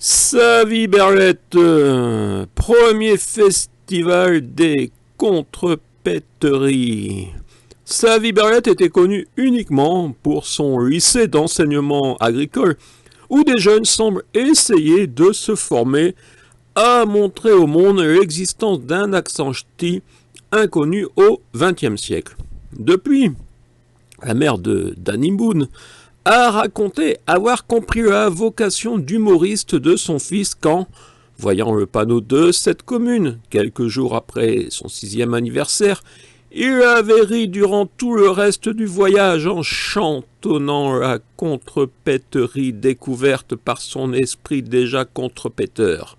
Savy Berlet, premier festival des contrepèteries. Savy Berlet était connu uniquement pour son lycée d'enseignement agricole, où des jeunes semblent essayer de se former à montrer au monde l'existence d'un accent ch'ti inconnu au XXe siècle. Depuis, la mère de Danny Boone a raconté avoir compris la vocation d'humoriste de son fils quand, voyant le panneau de cette commune, quelques jours après son 6e anniversaire, il avait ri durant tout le reste du voyage en chantonnant la contrepèterie découverte par son esprit déjà contrepèteur.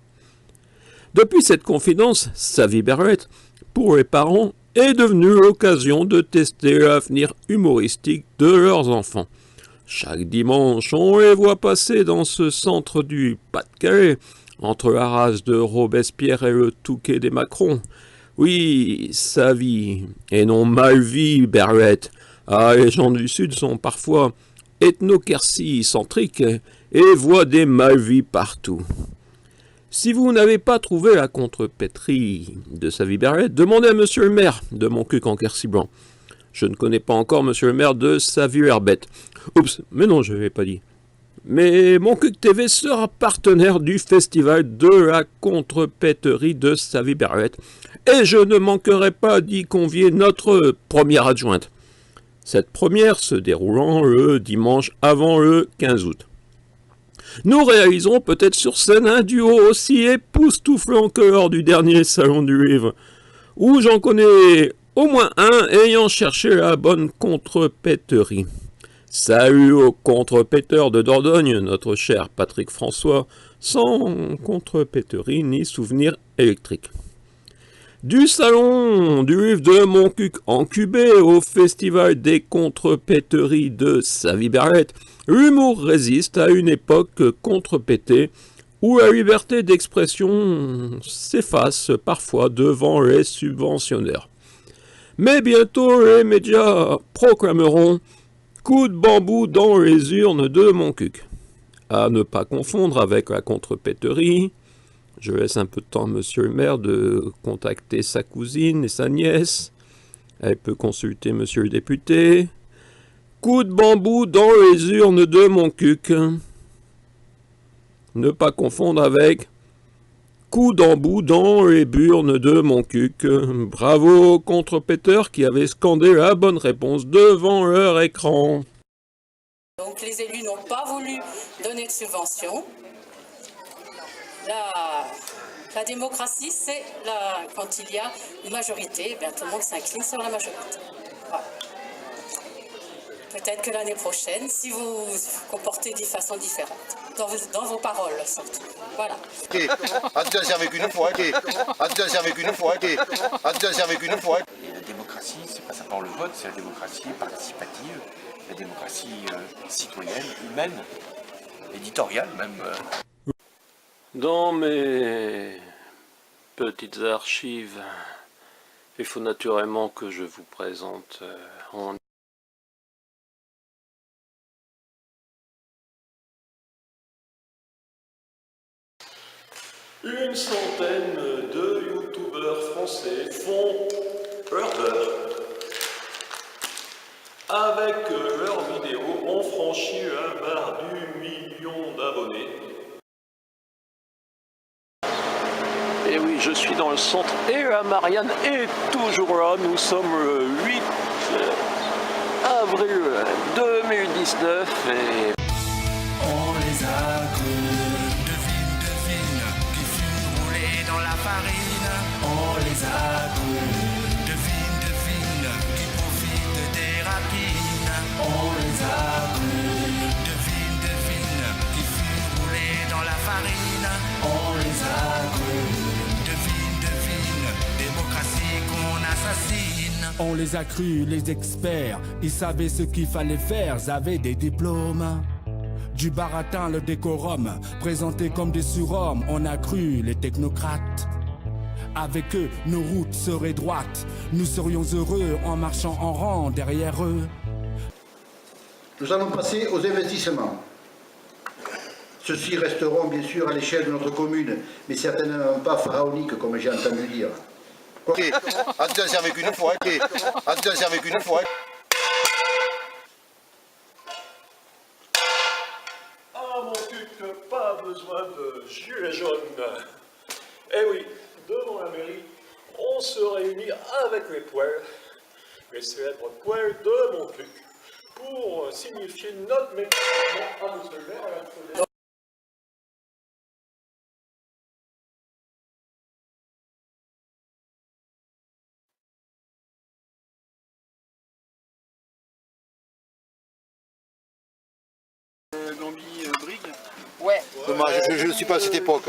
Depuis cette confidence, Savy Berlet, pour les parents, est devenue l'occasion de tester l'avenir humoristique de leurs enfants. Chaque dimanche, on les voit passer dans ce centre du Pas-de-Calais, entre la race de Robespierre et le Touquet des Macron. Oui, Savy, et non Malvy Berlet. Ah, les gens du Sud sont parfois ethno-quercy-centriques et voient des Malvy partout. Si vous n'avez pas trouvé la contrepèterie de Savy Berlet, demandez à monsieur le maire de Montcuq en Quercy blanc. Je ne connais pas encore monsieur le maire de Savy-Herbet. Oups, mais non, je ne l'ai pas dit. Mais Montcuq TV sera partenaire du festival de la contrepèterie de Savy Berlet. Et je ne manquerai pas d'y convier notre première adjointe. Cette première se déroulant le dimanche avant le 15 août. Nous réaliserons peut-être sur scène un duo aussi époustouflant que lors du dernier salon du livre, où j'en connais au moins un ayant cherché la bonne contrepèterie. Salut aux contrepèteurs de Dordogne, notre cher Patrick François, sans contrepèterie ni souvenir électrique. Du salon du livre de Montcuq en QB au festival des contrepèteries de Savy Berlet, l'humour résiste à une époque contrepètée où la liberté d'expression s'efface parfois devant les subventionneurs. Mais bientôt les médias proclameront « coup de bambou dans les urnes de Montcuq ». À ne pas confondre avec la contrepèterie. Je laisse un peu de temps à monsieur le maire de contacter sa cousine et sa nièce. Elle peut consulter monsieur le député. Coup de bambou dans les urnes de Montcuq. Ne pas confondre avec coup d'embout dans les burnes de Montcuq. Bravo aux contrepèteurs qui avaient scandé la bonne réponse devant leur écran. Donc les élus n'ont pas voulu donner de subvention. La démocratie, c'est quand il y a une majorité, bien, tout le monde s'incline sur la majorité. Voilà. Peut-être que l'année prochaine, si vous vous comportez de façon différente, dans vos paroles surtout. Voilà. Ok, tu t'en servi qu'une fois, ok. Tu t'en servi qu'une fois, ok. Tu t'en servi qu'une fois. Et la démocratie, c'est pas simplement le vote, c'est la démocratie participative, la démocratie citoyenne, humaine, éditoriale même. Dans mes petites archives, il faut naturellement que je vous présente en une centaine de youtubeurs français font leur beurre. Avec leurs vidéos, ont franchi la barre du million d'abonnés. Et oui, je suis dans le centre et la Marianne est toujours là. Nous sommes le 8 avril 2019 et... On les a crus, devine, qui fut roulé dans la farine. On les a crus, devine, qui profite des rapines. On les a crus, devine, qui fut roulé dans la farine. On les a crus. Démocratie qu'on assassine. On les a crus, les experts, ils savaient ce qu'il fallait faire, ils avaient des diplômes. Du baratin, le décorum, présentés comme des surhommes, on a cru les technocrates. Avec eux, nos routes seraient droites, nous serions heureux en marchant en rang derrière eux. Nous allons passer aux investissements. Ceux-ci resteront bien sûr à l'échelle de notre commune, mais certainement pas pharaoniques comme j'ai entendu dire. Ok, attention avec une fois, ok. Attention avec une fois. Ah mon culte, pas besoin de gilets jaunes. Eh oui, devant la mairie, on se réunit avec les célèbres poils de mon culte, pour signifier notre mécontentement à monsieur le maire. Dommage, je ne suis pas à cette époque.